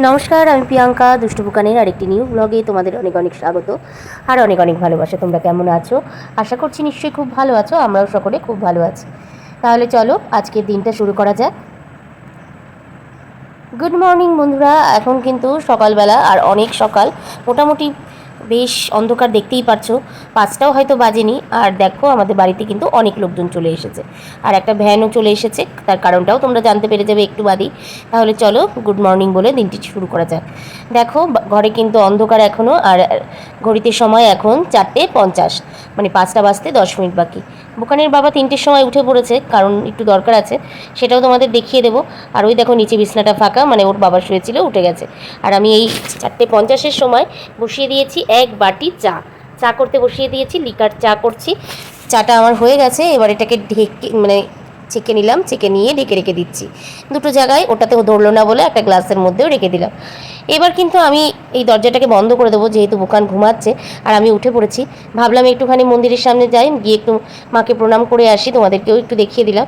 নমস্কার, আমি প্রিয়াঙ্কা দুষ্টু বুকানের আরেকটি নিউ ব্লগে তোমাদের অনেক অনেক স্বাগত আর অনেক অনেক ভালোবাসা। তোমরা কেমন আছো? আশা করছি নিশ্চয়ই খুব ভালো আছো। আমরাও সকলে খুব ভালো আছি। তাহলে চলো আজকের দিনটা শুরু করা যাক। গুড মর্নিং বন্ধুরা। এখন কিন্তু সকালবেলা, আর অনেক সকাল, মোটামুটি বেশ অন্ধকার, দেখতেই পাচ্ছ। 5টাও হয়তো বাজেনি। আর দেখো আমাদের বাড়িতে কিন্তু অনেক লোকজন চলে এসেছে, আর একটা ভ্যানও চলে এসেছে। তার কারণটাও তোমরা জানতে পেরে যাবে একটু বাদেই। তাহলে চলো গুড মর্নিং বলে দিনটি শুরু করা যাক। দেখো ঘরে কিন্তু অন্ধকার এখনও, আর ঘড়িতে সময় এখন 4:50, মানে 5টা বাজতে 10 মিনিট বাকি। বুকানের বাবা 3টের সময় উঠে পড়েছে, কারণ একটু দরকার আছে, সেটাও তোমাদের দেখিয়ে দেবো। আর ওই দেখো নিচে বিছনাটা ফাঁকা, মানে ওর বাবা শুয়েছিল, উঠে গেছে। আর আমি এই 4:50-এর সময় বসিয়ে দিয়েছি 1 বাটি চা করতে বসিয়ে দিয়েছি, লিকার চা করছি। চাটা আমার হয়ে গেছে, এবার এটাকে ঢেকে মানে ছেঁকে নিলাম, ছেঁকে নিয়ে ঢেকে রেখে দিচ্ছি দুটো জায়গায়। ওটাতেও ধরলো না বলে একটা গ্লাসের মধ্যেও রেখে দিলাম। এবার কিন্তু আমি এই দরজাটাকে বন্ধ করে দেবো, যেহেতু বুকান ঘুমাচ্ছে আর আমি উঠে পড়েছি। ভাবলাম একটুখানি মন্দিরের সামনে যাই, গিয়ে একটু মাকে প্রণাম করে আসি, তোমাদেরকেও একটু দেখিয়ে দিলাম।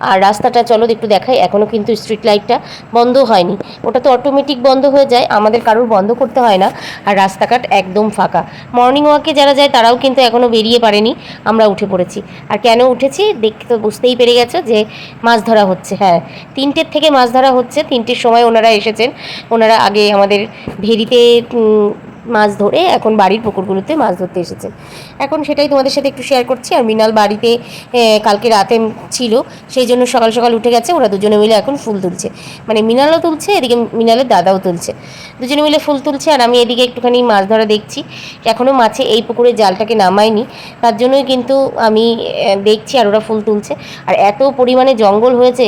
আর রাস্তাটা চলো একটু দেখাই। এখনও কিন্তু স্ট্রিট লাইটটা বন্ধ হয়নি, ওটা তো অটোমেটিক বন্ধ হয়ে যায়, আমাদের কারোর বন্ধ করতে হয় না। আর রাস্তাঘাট একদম ফাঁকা। মর্নিং ওয়াকে যারা যায় তারাও কিন্তু এখনও বেরিয়ে পারেনি, আমরা উঠে পড়েছি। আর কেন উঠেছি দেখতে তো বুঝতেই পেরে গেছো, যে মাছ ধরা হচ্ছে। হ্যাঁ, 3টের থেকে মাছ ধরা হচ্ছে। 3টের সময় ওনারা এসেছেন। ওনারা আগে আমাদের ভেরিতে মাছ ধরে এখন বাড়ির পুকুরগুলোতে মাছ ধরতে এসেছে। এখন সেটাই তোমাদের সাথে একটু শেয়ার করছি। আর মৃণাল বাড়িতে কালকে রাতে ছিল, সেই জন্য সকাল সকাল উঠে গেছে। ওরা দুজনে মিলে এখন ফুল তুলছে, মানে মৃণালও তুলছে, এদিকে মৃণালের দাদাও তুলছে, দুজনে মিলে ফুল তুলছে। আর আমি এদিকে একটুখানি মাছ ধরা দেখছি। এখনও মাছে এই পুকুরে জালটাকে নামায়নি, তার জন্যই কিন্তু আমি দেখছি। আর ওরা ফুল তুলছে। আর এত পরিমাণে জঙ্গল হয়েছে,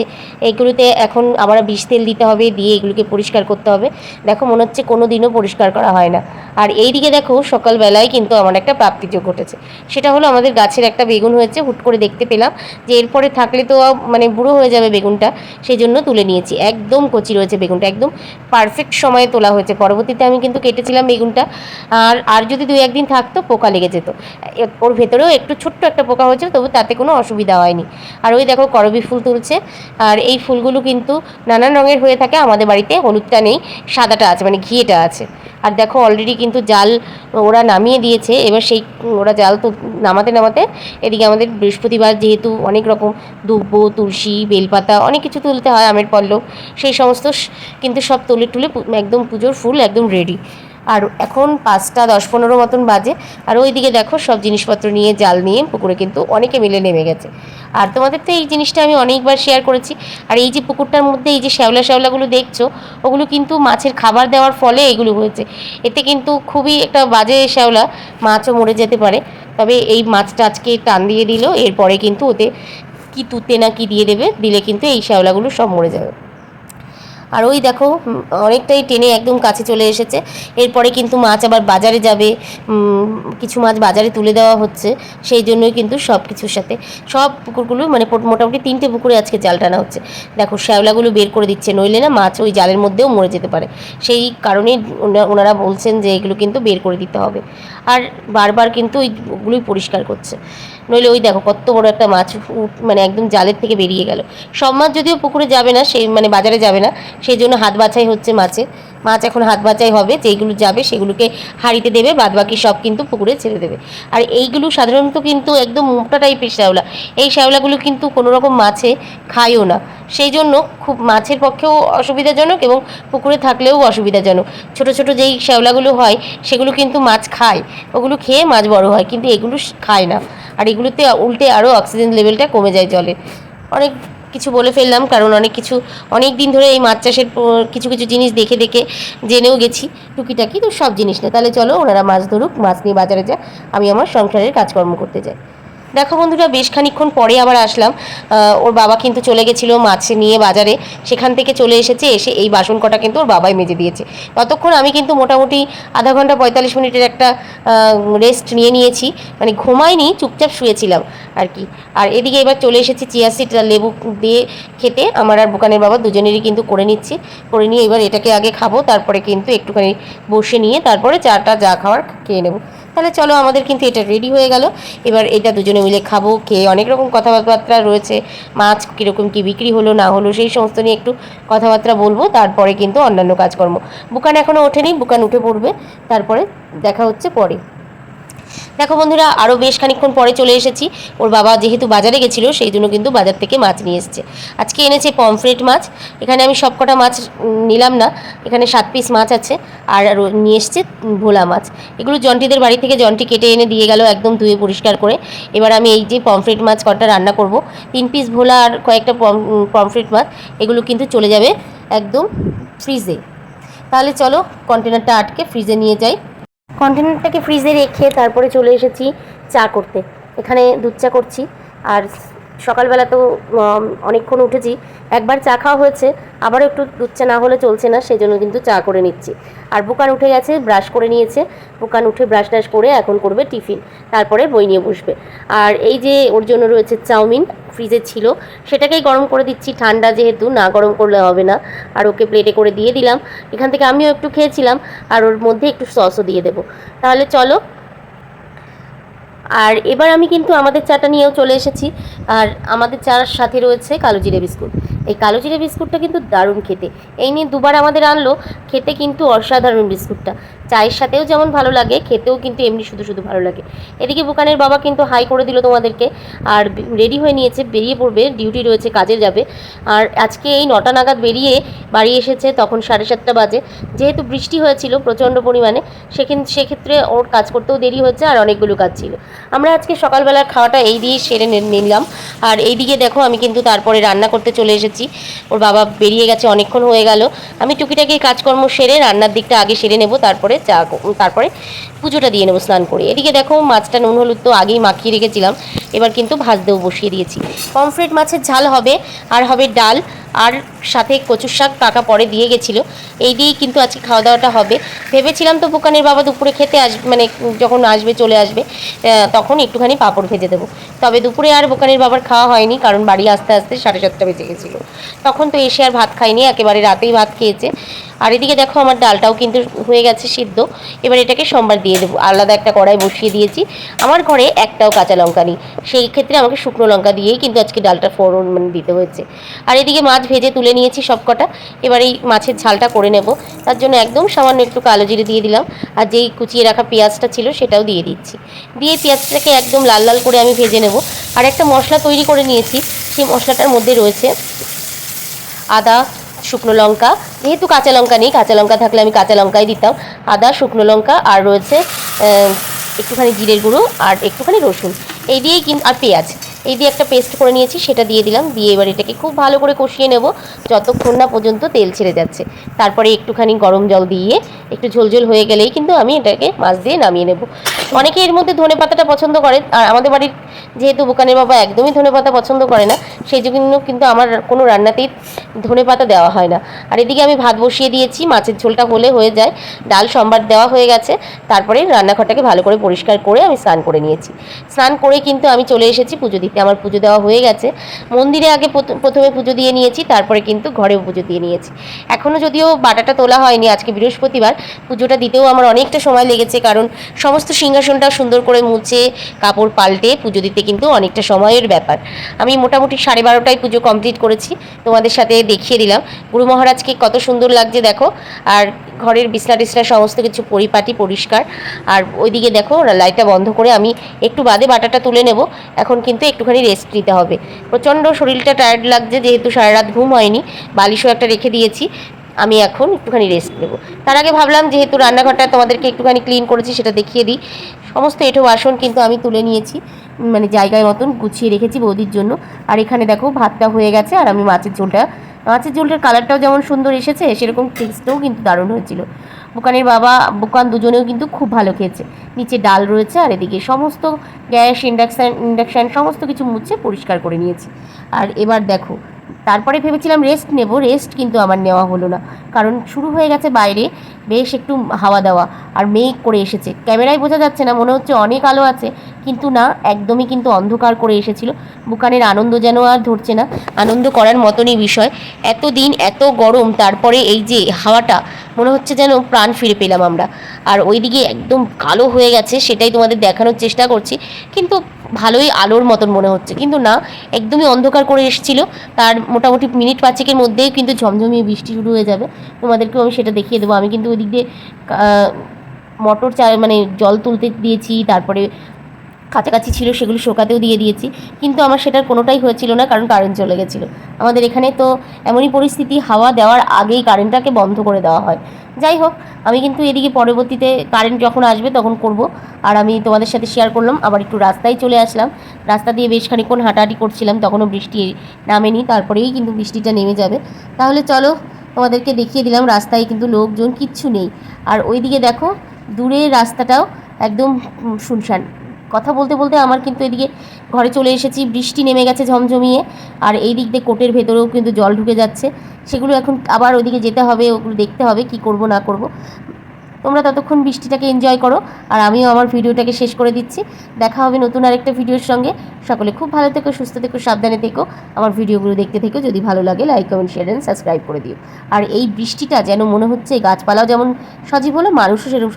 এগুলোতে এখন আবার বিষ তেল দিতে হবে, দিয়ে এগুলোকে পরিষ্কার করতে হবে। দেখো মনে হচ্ছে কোনো দিনও পরিষ্কার করা হয় না। আর এই দিকে দেখো সকালবেলায় কিন্তু আমার একটা প্রাপ্তিযোগ ঘটেছে। সেটা হলো আমাদের গাছের একটা বেগুন হয়েছে, হুট করে দেখতে পেলাম যে এরপরে থাকলে তো মানে বুড়ো হয়ে যাবে বেগুনটা, সেই জন্য তুলে নিয়েছি। একদম কচি রয়েছে বেগুনটা, একদম পারফেক্ট সময়ে তোলা হয়েছে। পরবর্তীতে আমি কিন্তু কেটেছিলাম বেগুনটা, আর যদি 2-1 দিন থাকতো পোকা লেগে যেত। ওর ভেতরেও একটু ছোট্ট একটা পোকা হয়েছে, তবু তাতে কোনো অসুবিধা হয়নি। আর ওই দেখো করবী ফুল তুলছে। আর এই ফুলগুলো কিন্তু নানান রঙের হয়ে থাকে। আমাদের বাড়িতে হলুদটা নেই, সাদাটা আছে, মানে ঘিয়েটা আছে। আর দেখো অলরেডি কিন্তু জাল ওরা নামিয়ে দিয়েছে। এবার সেই ওরা জাল তো নামাতে নামাতে এদিকে আমাদের বৃহস্পতিবার যেহেতু অনেক রকম দুব্ব, তুলসী, বেলপাতা অনেক কিছু তুলতে হয়, আমের পল্লব, সেই সমস্ত কিন্তু সব তুলে টুলে একদম পুজোর ফুল একদম রেডি। আর এখন 5টা 10-15 মতন বাজে। আর ওইদিকে দেখো সব জিনিসপত্র নিয়ে, জাল নিয়ে পুকুরে কিন্তু অনেকে মিলে নেমে গেছে। আর তোমাদের তো এই জিনিসটা আমি অনেকবার শেয়ার করেছি। আর এই যে পুকুরটার মধ্যে এই যে শ্যাওলাগুলো দেখছো, ওগুলো কিন্তু মাছের খাবার দেওয়ার ফলে এগুলো হয়েছে। এতে কিন্তু খুবই একটা বাজে শ্যাওলা, মাছও মরে যেতে পারে। তবে এই মাছটা আজকে টান দিয়ে দিল, এরপরে কিন্তু ওতে কি তুতে না কি দিয়ে দেবে, দিলে কিন্তু এই শ্যাওলাগুলো সব মরে যাবে। আর ওই দেখো অনেকটাই টেনে একদম কাছে চলে এসেছে। এরপরে কিন্তু মাছ আবার বাজারে যাবে, কিছু মাছ বাজারে তুলে দেওয়া হচ্ছে। সেই জন্যই কিন্তু সব কিছুর সাথে সব পুকুরগুলো, মানে মোটামুটি 3টে পুকুরে আজকে জাল টানা হচ্ছে। দেখো শ্যাওলাগুলো বের করে দিচ্ছে, নইলে না মাছ ওই জালের মধ্যেও মরে যেতে পারে। সেই কারণেই ওনারা বলছেন যে এগুলো কিন্তু বের করে দিতে হবে। আর বারবার কিন্তু ওইগুলোই পরিষ্কার করছে, নইলে ওই দেখো কত বড় একটা মাছ মানে একদম জালের থেকে বেরিয়ে গেল। সব মাছ যদিও পুকুরে যাবে না, সেই মানে বাজারে যাবে না, সেই জন্য হাত বাছাই হচ্ছে মাছ এখন হাত বাছাই হবে। যেইগুলো যাবে সেগুলোকে হাঁড়িতে দেবে, বাদবাকি সব কিন্তু পুকুরে ছেড়ে দেবে। আর এইগুলো সাধারণত কিন্তু একদম মোটা টাইপের শ্যাওলা, এই শ্যাওলাগুলো কিন্তু কোনো রকম মাছে খায়ও না। সেই জন্য খুব মাছের পক্ষেও অসুবিধাজনক এবং পুকুরে থাকলেও অসুবিধাজনক। ছোট ছোট যেই শ্যাওলাগুলো হয় সেগুলো কিন্তু মাছ খায়, ওগুলো খেয়ে মাছ বড় হয়, কিন্তু এগুলো খায় না। আর এগুলোতে উল্টে আরও অক্সিজেন লেভেলটা কমে যায় জলে। অনেক কিছু বলে ফেললাম, কারণ অনেক দিন ধরে এই মাছ চাষের কিছু কিছু জিনিস দেখে দেখে জেনেও গেছি টুকিটাকি, তো সব জিনিস না। তাহলে চলো ওনারা মাছ ধরুক, মাছ নিয়ে বাজারে যায়, আমি আমার সংসারের কাজকর্ম করতে যাই। দেখো বন্ধুরা বেশ খানিকক্ষণ পরে আবার আসলাম। ওর বাবা কিন্তু চলে গেছিলো মাছ নিয়ে বাজারে, সেখান থেকে চলে এসে এই বাসন কটা কিন্তু ওর বাবাই মেজে দিয়েছে। ততক্ষণ আমি কিন্তু মোটামুটি আধা ঘন্টা 45 মিনিটের একটা রেস্ট নিয়েছি, মানে ঘুমাইনি, চুপচাপ শুয়েছিলাম আর কি। আর এদিকে এবার চলে এসেছি চিয়া সিড আর লেবু দিয়ে খেতে। আমার আর বুকানের বাবা দুজনেরই কিন্তু করে নিয়ে এবার এটাকে আগে খাবো, তারপরে কিন্তু একটুখানি বসে নিয়ে তারপরে চাটা যা খাওয়ার খেয়ে নেবো। তাহলে চলো, আমাদের কিন্তু এটা রেডি হয়ে গেল। এবার এটা দুজনে মিলে খাবো, খেয়ে অনেক রকম কথাবার্তা রয়েছে, মাছ কীরকম কী বিক্রি হলো না হলো সেই সমস্ত নিয়ে একটু কথাবার্তা বলবো, তারপরে কিন্তু অন্যান্য কাজকর্ম। বুকান এখনও ওঠেনি, বুকান উঠে পড়বে, তারপরে দেখা হচ্ছে পরে। দেখো বন্ধুরা, আরও বেশ খানিকক্ষণ পরে চলে এসেছি। ওর বাবা যেহেতু বাজারে গেছিলো সেই জন্য কিন্তু বাজার থেকে মাছ নিয়ে এসেছে। আজকে এনেছে পমফ্রেট মাছ। এখানে আমি সবকটা মাছ নিলাম না, এখানে 7 পিস মাছ আছে। আর নিয়ে এসছে ভোলা মাছ। এগুলো জন্টিদের বাড়ি থেকে জন্টি কেটে এনে দিয়ে গেল একদম ধুয়ে পরিষ্কার করে। এবার আমি এই যে পমফ্রেট মাছ কটা রান্না করব, 3 পিস ভোলা আর কয়েকটা পমফ্রেট মাছ, এগুলো কিন্তু চলে যাবে একদম ফ্রিজে। তাহলে চলো কন্টেনারটা আটকে ফ্রিজে নিয়ে যাই। কন্টেনারটাকে ফ্রিজে রেখে তারপরে চলে এসেছি চা করতে। এখানে দুধ চা করছি। আর সকালবেলা তো অনেকক্ষণ উঠেছি, একবার চা খাওয়া হয়েছে, আবারও একটু দুধ চা না হলে চলছে না, সেই জন্য কিন্তু চা করে নিচ্ছি। আর বুকান উঠে গেছে, ব্রাশ করে নিয়েছে। বুকান উঠে ব্রাশ ট্রাশ করে এখন করবে টিফিন, তারপরে বই নিয়ে বসবে। আর এই যে ওর জন্য রয়েছে চাউমিন, ফ্রিজে ছিল, সেটাকেই গরম করে দিচ্ছি, ঠান্ডা যেহেতু, না গরম করলে হবে না। আর ওকে প্লেটে করে দিয়ে দিলাম। এখান থেকে আমিও একটু খেয়েছিলাম, আর ওর মধ্যে একটু সসও দিয়ে দেবো। তাহলে চলো। আর এবার আমি কিন্তু আমাদের চাটা নিয়েও চলে এসেছি। আর আমাদের চার সাথে রয়েছে কালো জিরে বিস্কুট। এই কালো জিরে বিস্কুটটা কিন্তু দারুণ খেতে। এই নিয়ে দুবার আমাদের আনলো, খেতে কিন্তু অসাধারণ বিস্কুটটা। চায়ের সাথেও যেমন ভালো লাগে, খেতেও কিন্তু এমনি শুধু শুধু ভালো লাগে। এদিকে বুকানের বাবা কিন্তু হাই করে দিল তোমাদেরকে, আর রেডি হয়ে নিয়েছে, বেরিয়ে পড়বে, ডিউটি রয়েছে, কাজে যাবে। আর আজকে এই 9টা নাগাদ বেরিয়ে বাড়ি এসেছে, তখন 7:30 বাজে। যেহেতু বৃষ্টি হয়েছিল প্রচণ্ড পরিমাণে, সেক্ষেত্রে ওর কাজ করতেও দেরি হচ্ছে, আর অনেকগুলো কাজ ছিল। আমরা আজকে সকালবেলার খাওয়াটা এই দিয়েই সেরে নিলাম। আর এইদিকে দেখো, আমি কিন্তু তারপরে রান্না করতে চলে এসেছি। ওর বাবা বেরিয়ে গেছে, অনেকক্ষণ হয়ে গেল। আমি টুকিটাকি কাজকর্ম সেরে রান্নার দিকটা আগে সেরে নেব, তারপরে তারপরে পুজোটা দিয়ে নেবো স্নান করে। এদিকে দেখো, মাছটা নুন হলুদ তো আগেই মাখিয়ে রেখেছিলাম, এবার কিন্তু ভাজতেও বসিয়ে দিয়েছি। পমফ্রেট মাছের ঝাল হবে, আর হবে ডাল, আর সাথে কচুর শাক কাকা পরে দিয়ে গেছিলো। এই দিয়েই কিন্তু আজকে খাওয়া দাওয়াটা হবে। ভেবেছিলাম তো বুকানের বাবা দুপুরে খেতে আসবে, মানে যখন আসবে, চলে আসবে, তখন একটুখানি পাঁপড় ভেজে দেবো। তবে দুপুরে আর বুকানের বাবার খাওয়া হয়নি, কারণ বাড়ি আসতে আসতে 7:30 বেজে গেছিলো। তখন তো এসে আর ভাত খাইনি, একেবারে রাতেই ভাত খেয়েছে। আর এদিকে দেখো, আমার ডালটাও কিন্তু হয়ে গেছে সিদ্ধ। এবার এটাকে সোমবার দিয়ে দেবো। আলাদা একটা কড়াই বসিয়ে দিয়েছি। আমার ঘরে একটাও কাঁচা লঙ্কা নেই, সেই ক্ষেত্রে আমাকে শুকনো লঙ্কা দিয়েই কিন্তু আজকে ডালটা ফোড়ন দিতে হয়েছে। আর এদিকে মাছ ভেজে তুলে নিয়েছি সবকটা। এবার এই মাছের ঝালটা করে নেব, তার জন্য একদম সামান্য একটু কালো জিরে দিয়ে দিলাম। আর যেই কুচিয়ে রাখা পেঁয়াজটা ছিল সেটাও দিয়ে দিচ্ছি। দিয়ে পেঁয়াজটাকে একদম লাল লাল করে আমি ভেজে নেব। আর একটা মশলা তৈরি করে নিয়েছি, সেই মশলাটার মধ্যে রয়েছে আদা, শুকনো লঙ্কা, যেহেতু কাঁচা লঙ্কা নেই, কাঁচা লঙ্কা থাকলে আমি কাঁচা লঙ্কাই দিতাম। আদা, শুকনো লঙ্কা, আর রয়েছে একটুখানি জিরের গুঁড়ো, আর একটুখানি রসুন, এই দিয়েই কিন্তু, আর পেঁয়াজ, এই দিয়ে একটা পেস্ট করে নিয়েছি, সেটা দিয়ে দিলাম। দিয়ে এবার এটাকে খুব ভালো করে কষিয়ে নেব, যতক্ষণ না পর্যন্ত তেল ছেড়ে যাচ্ছে। তারপরে একটুখানি গরম জল দিয়ে একটু ঝোলঝোল হয়ে গেলেই কিন্তু আমি এটাকে মাছ দিয়ে নামিয়ে নেব। অনেকে এর মধ্যে ধনেপাতাটা পছন্দ করে, আর আমাদের বাড়ির যেহেতু বুকানের বাবা একদমই ধনেপাতা পছন্দ করে না, সেই জন্য কিন্তু আমার কোনো রান্নাতেই ধনেপাতা দেওয়া হয় না। আর এদিকে আমি ভাত বসিয়ে দিয়েছি, মাছের ঝোলটা হয়ে যায়, ডাল সম্বার দেওয়া হয়ে গেছে। তারপরে রান্নাঘরটাকে ভালো করে পরিষ্কার করে আমি স্নান করে নিয়েছি। স্নান করে কিন্তু আমি চলে এসেছি পুজো দিতে। আমার পুজো দেওয়া হয়ে গেছে। মন্দিরে আগে প্রথমে পুজো দিয়ে নিয়েছি, তারপরে কিন্তু ঘরেও পুজো দিয়ে নিয়েছি। এখনও যদিও বাটাটা তোলা হয়নি, আজকে বৃহস্পতিবার, পুজোটা দিতেও আমার অনেকটা সময় লেগেছে, কারণ সমস্ত সিংহাসনটা সুন্দর করে মুছে কাপড় পাল্টে পুজো দিতে কিন্তু অনেকটা সময়ের ব্যাপার। আমি মোটামুটি 12:30টায় পুজো কমপ্লিট করেছি, তোমাদের সাথে দেখিয়ে দিলাম। গুরু মহারাজকে কত সুন্দর লাগছে দেখো। আর ঘরের বিছনা টিছনা সমস্ত কিছু পরিপাটি পরিষ্কার। আর ওইদিকে দেখো, লাইটটা বন্ধ করে আমি একটু বাদে বাটাটা তুলে নেব। এখন কিন্তু একটুখানি রেস্ট নিতে হবে, প্রচণ্ড শরীরটা টায়ার্ড লাগছে, যেহেতু সারা রাত ঘুম হয়নি, বালিশও একটা রেখে দিয়েছি। আমি এখন একটুখানি রেস্ট নেব। তার আগে ভাবলাম, যেহেতু রান্নাঘরটা তোমাদেরকে একটুখানি ক্লিন করেছি, সেটা দেখিয়ে দিই। সমস্ত এঁঠো বাসন কিন্তু আমি তুলে নিয়েছি, মানে জায়গায় মতন গুছিয়ে রেখেছি বৌদির জন্য। আর এখানে দেখো, ভাতটা হয়ে গেছে, আর আমি মাছের ঝোলটার কালারটাও যেমন সুন্দর এসেছে, সেরকম টেস্টও কিন্তু দারুণ হয়েছিল। বুকানের বাবা, বুকান দুজনেও কিন্তু খুব ভালো খেয়েছে। নিচে ডাল রয়েছে, আর এদিকে সমস্ত গ্যাস, ইন্ডাকশান সমস্ত কিছু মুছে পরিষ্কার করে নিয়েছি। আর এবার দেখো, তারপরে ভেবেছিলাম রেস্ট নেব, রেস্ট কিন্তু আমার নেওয়া হলো না, কারণ শুরু হয়ে গেছে বাইরে বেশ একটু হাওয়া দেওয়া, আর মেঘ করে এসেছে। ক্যামেরায় বোঝা যাচ্ছে না, মনে হচ্ছে অনেক আলো আছে, কিন্তু না, একদমই কিন্তু অন্ধকার করে এসেছিল। বুকানের আনন্দ যেন আর ধরছে না, আনন্দ করার মতনই বিষয়। এতদিন এত গরম, তারপরে এই যে হাওয়াটা, মনে হচ্ছে যেন প্রাণ ফিরে পেলাম আমরা। আর ওইদিকে একদম কালো হয়ে গেছে, সেটাই তোমাদের দেখানোর চেষ্টা করছি, কিন্তু ভালোই আলোর মতন মনে হচ্ছে, কিন্তু না, একদমই অন্ধকার করে এসেছিল। তার মোটামুটি মিনিট পাঁচেকের মধ্যেই কিন্তু ঝমঝমিয়ে বৃষ্টি শুরু হয়ে যাবে। তোমাদেরকেও আমি সেটা দেখিয়ে দেবো। আমি কিন্তু ওই দিক দিয়ে মোটর মানে জল তুলতে দিয়েছি, তারপরে কাছাকাছি ছিল সেগুলো শোকাতেও দিয়ে দিয়েছি, কিন্তু আমার সেটার কোনোটাই হয়েছিল না, কারণ কারেন্ট চলে গেছিলো। আমাদের এখানে তো এমনই পরিস্থিতি, হাওয়া দেওয়ার আগেই কারেন্টটাকে বন্ধ করে দেওয়া হয়। যাই হোক, আমি কিন্তু এদিকে পরবর্তীতে কারেন্ট যখন আসবে তখন করব। আর আমি তোমাদের সাথে শেয়ার করলাম, আবার একটু রাস্তায় চলে আসলাম। রাস্তা দিয়ে বেশ খানিকক্ষণ হাঁটাহাঁটি করছিলাম, তখনও বৃষ্টি নামেনি, তারপরেই কিন্তু বৃষ্টিটা নেমে যাবে। তাহলে চলো, তোমাদেরকে দেখিয়ে দিলাম রাস্তায় কিন্তু লোকজন কিচ্ছু নেই। আর ওইদিকে দেখো, দূরের রাস্তাটাও একদম শুনশান। কথা বলতে বলতে আমার কিন্তু এদিকে ঘরে চলে এসেছি, বৃষ্টি নেমে গেছে ঝমঝমিয়ে। আর এই দিক দিয়ে কোটের ভেতরেও কিন্তু জল ঢুকে যাচ্ছে, সেগুলো এখন আবার ওইদিকে যেতে হবে, ওগুলো দেখতে হবে কি করব না করব। তোমরা ততক্ষণ বৃষ্টিটাকে এনজয় করো, আর আমিও আমার ভিডিওটাকে শেষ করে দিচ্ছি। দেখা হবে নতুন আরেকটা ভিডিওর সঙ্গে। সকলে খুব ভালো থেকো, সুস্থ থেকো, সাবধানে থেকো। আমার ভিডিওগুলো দেখতে থেকো, যদি ভালো লাগে like comment share and subscribe করে দিও। আর এই বৃষ্টিটা যেন মনে হচ্ছে গাছপালাও যেমন সজীব হলো, মানুষও সেরকম